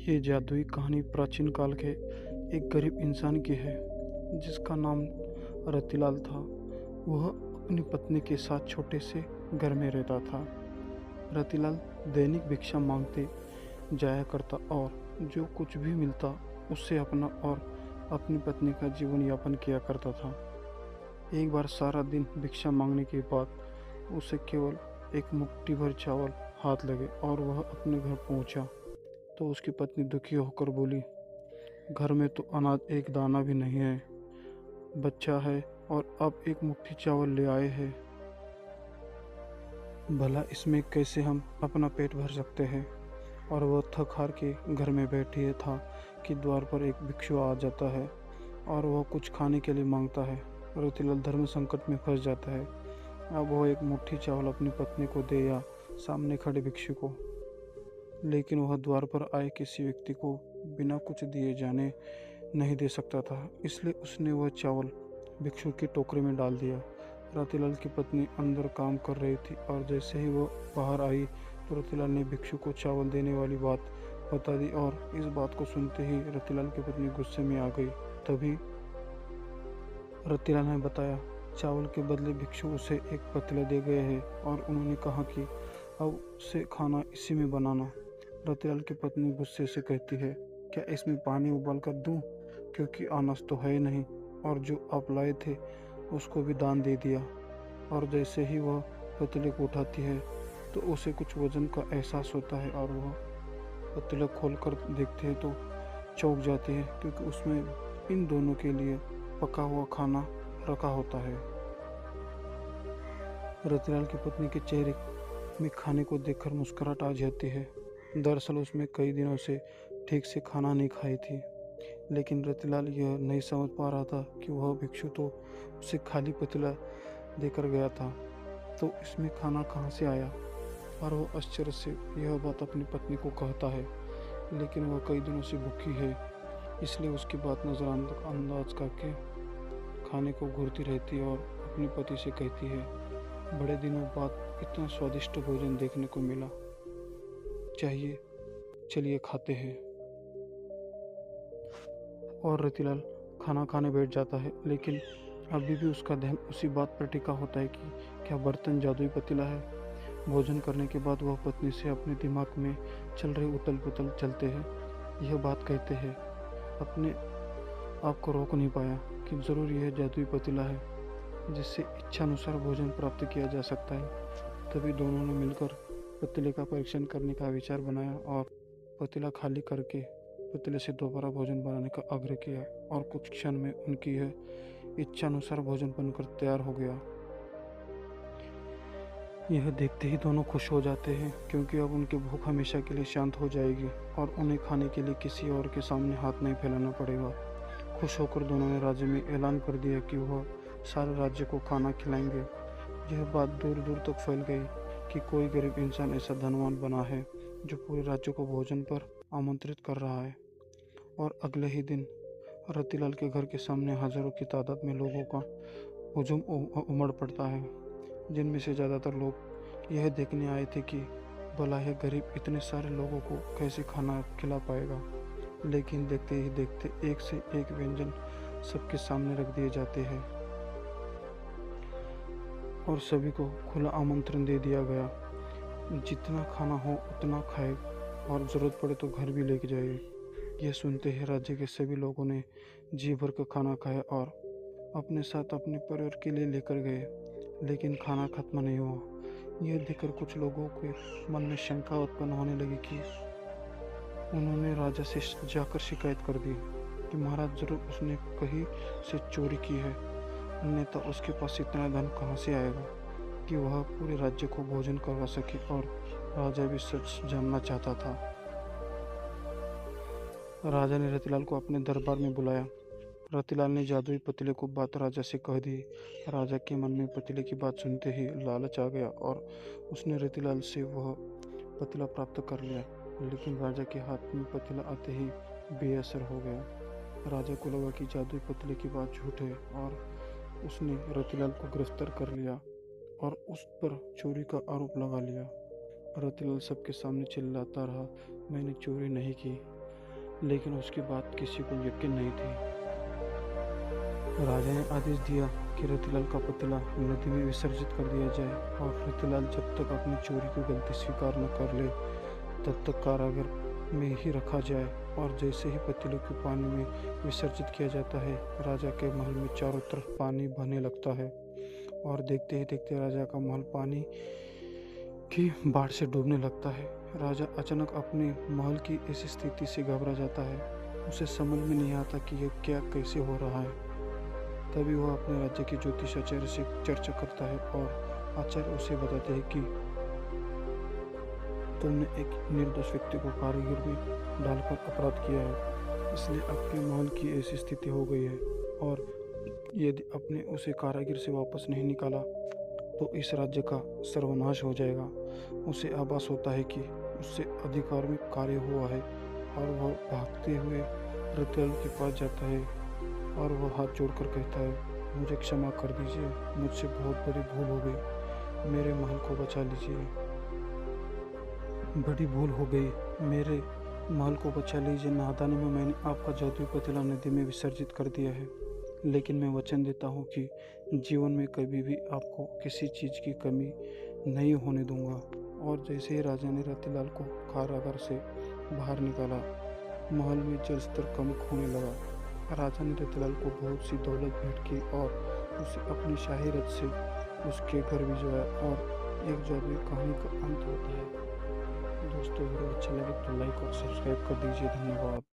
ये जादुई कहानी प्राचीन काल के एक गरीब इंसान की है जिसका नाम रतिलाल था। वह अपनी पत्नी के साथ छोटे से घर में रहता था। रतिलाल दैनिक भिक्षा मांगते जाया करता और जो कुछ भी मिलता उससे अपना और अपनी पत्नी का जीवन यापन किया करता था। एक बार सारा दिन भिक्षा मांगने के बाद उसे केवल एक मुट्ठी भर चावल हाथ लगे और वह अपने घर पहुंचा तो उसकी पत्नी दुखी होकर बोली, घर में तो अनाज एक दाना भी नहीं है, बच्चा है और अब एक मुट्ठी चावल ले आए हैं। भला इसमें कैसे हम अपना पेट भर सकते हैं। और वह थक हार के घर में बैठी था कि द्वार पर एक भिक्षु आ जाता है और वह कुछ खाने के लिए मांगता है। रतिलाल धर्म संकट में फंस जाता है। अब वह एक मुट्ठी चावल अपनी पत्नी को दे या सामने खड़े भिक्षु को, लेकिन वह द्वार पर आए किसी व्यक्ति को बिना कुछ दिए जाने नहीं दे सकता था, इसलिए उसने वह चावल भिक्षु की टोकरी में डाल दिया। रतिलाल की पत्नी अंदर काम कर रही थी और जैसे ही वह बाहर आई तो रतिलाल ने भिक्षु को चावल देने वाली बात बता दी और इस बात को सुनते ही रतिलाल की पत्नी गुस्से में आ गई। तभी रतिलाल ने बताया, चावल के बदले भिक्षु उसे एक पतीला दे गए हैं और उन्होंने कहा कि अब उसे खाना इसी में बनाना। रतिलाल की पत्नी गुस्से से कहती है, क्या इसमें पानी उबाल कर दूँ, क्योंकि अनाज तो है नहीं और जो आप लाए थे उसको भी दान दे दिया। और जैसे ही वह पतीले को उठाती है तो उसे कुछ वजन का एहसास होता है और वह पतीला खोल कर देखते हैं तो चौंक जाती है, क्योंकि उसमें इन दोनों के लिए पका हुआ खाना रखा होता है। रतिलाल की पत्नी के चेहरे में खाने को देखकर मुस्कुराहट आ जाती है। दरअसल उसमें कई दिनों से ठीक से खाना नहीं खाई थी, लेकिन रतिलाल यह नहीं समझ पा रहा था कि वह भिक्षु तो उसे खाली पतीला देकर गया था, तो इसमें खाना कहाँ से आया। और वह आश्चर्य से यह बात अपनी पत्नी को कहता है, लेकिन वह कई दिनों से भूखी है, इसलिए उसकी बात नज़रअंदाज करके खाने को घूरती रहती है और अपने पति से कहती है, बड़े दिनों बाद इतना स्वादिष्ट भोजन देखने को मिला, चाहिए चलिए खाते हैं। और रतिलाल खाना खाने बैठ जाता है, लेकिन अभी भी उसका ध्यान उसी बात पर टिका होता है कि क्या बर्तन जादुई पतीला है। भोजन करने के बाद वह पत्नी से अपने दिमाग में चल रहे उथल पुथल चलते हैं यह बात कहते हैं, अपने आप को रोक नहीं पाया कि ज़रूर यह जादुई पतीला है जिससे इच्छानुसार भोजन प्राप्त किया जा सकता है। तभी दोनों ने मिलकर पतीले का परीक्षण करने का विचार बनाया और पतीला खाली करके पतीले से दोबारा भोजन बनाने का आग्रह किया और कुछ क्षण में उनकी यह इच्छानुसार भोजन बनकर तैयार हो गया। यह देखते ही दोनों खुश हो जाते हैं, क्योंकि अब उनकी भूख हमेशा के लिए शांत हो जाएगी और उन्हें खाने के लिए किसी और के सामने हाथ नहीं फैलाना पड़ेगा। खुश होकर दोनों ने राज्य में ऐलान कर दिया कि वह सारे राज्य को खाना खिलाएंगे। यह बात दूर दूर तक फैल गई कि कोई गरीब इंसान ऐसा धनवान बना है जो पूरे राज्य को भोजन पर आमंत्रित कर रहा है। और अगले ही दिन रतिलाल के घर के सामने हजारों की तादाद में लोगों का हुजूम उमड़ पड़ता है, जिनमें से ज़्यादातर लोग यह देखने आए थे कि भला यह गरीब इतने सारे लोगों को कैसे खाना खिला पाएगा। लेकिन देखते ही देखते एक से एक व्यंजन सबके सामने रख दिए जाते हैं और सभी को खुला आमंत्रण दे दिया गया, जितना खाना हो उतना खाए और ज़रूरत पड़े तो घर भी लेके जाए। यह सुनते ही राज्य के सभी लोगों ने जी भर का खाना खाया और अपने साथ अपने परिवार के लिए लेकर गए, लेकिन खाना खत्म नहीं हुआ। यह देखकर कुछ लोगों के मन में शंका उत्पन्न होने लगी कि उन्होंने राजा से जाकर शिकायत कर दी कि महाराज जरूर उसने कहीं से चोरी की है, अन्यथा उसके पास इतना धन कहाँ से आएगा कि वह पूरे राज्य को भोजन करवा सके। और राजा भी सच जानना चाहता था। राजा ने रतिलाल को अपने दरबार में बुलाया। रतिलाल ने जादुई पतीले को बात राजा से कह दी। राजा के मन में पतीले की बात सुनते ही लालच आ गया और उसने रतिलाल से वह पतीला प्राप्त कर लिया, लेकिन राजा के हाथ में पतीला आते ही बेअसर हो गया। राजा को लगा कि जादुई पतीले की बात झूठ है और उसने रतिलाल को गिरफ्तार कर लिया और उस पर चोरी का आरोप लगा लिया। रतिलाल सबके सामने चिल्लाता रहा, मैंने चोरी नहीं की, लेकिन उसकी बात किसी को यकीन नहीं थी। राजा ने आदेश दिया कि रतिलाल का पतीला नदी में विसर्जित कर दिया जाए और रतिलाल जब तक अपनी चोरी की गलती स्वीकार न कर ले तब तक कारागार में ही रखा जाए। और जैसे ही पतीले को पानी में विसर्जित किया जाता है, राजा के महल में चारों तरफ पानी बहने लगता है और देखते ही देखते राजा का महल पानी की बाढ़ से डूबने लगता है। राजा अचानक अपने महल की ऐसी स्थिति से घबरा जाता है। उसे समझ में नहीं आता कि यह क्या कैसे हो रहा है। तभी वह अपने राज्य के ज्योतिष आचार्य से चर्चा करता है और आचार्य उसे बताते हैं कि तुमने एक निर्दोष व्यक्ति को कारागृह में डालकर अपराध किया है, इसलिए आपके महल की ऐसी स्थिति हो गई है और यदि आपने उसे कारागृह से वापस नहीं निकाला तो इस राज्य का सर्वनाश हो जाएगा। उसे आभास होता है कि उससे अधिकार में कार्य हुआ है और वह भागते हुए रतिलाल के पास जाता है और वह हाथ जोड़कर कहता है, मुझे क्षमा कर दीजिए, मुझसे बहुत बड़ी भूल हो गई, मेरे महल को बचा लीजिए। बड़ी भूल हो गई, मेरे महल को बचा लीजिए। नादानी में मैंने आपका जादुई पतीला नदी में विसर्जित कर दिया है, लेकिन मैं वचन देता हूँ कि जीवन में कभी भी आपको किसी चीज़ की कमी नहीं होने दूंगा। और जैसे ही राजा ने रतिलाल को कारागार से बाहर निकाला, महल में जल स्तर कम होने लगा। राजा ने रतिलाल को बहुत सी दौलत भेंट की और उसे अपनी शाही रथ से उसके घर भिजवाया और एक जादुई कहानी का अंत होता है। दोस्तों, वीडियो अच्छा लगे तो लाइक और सब्सक्राइब कर दीजिए। धन्यवाद।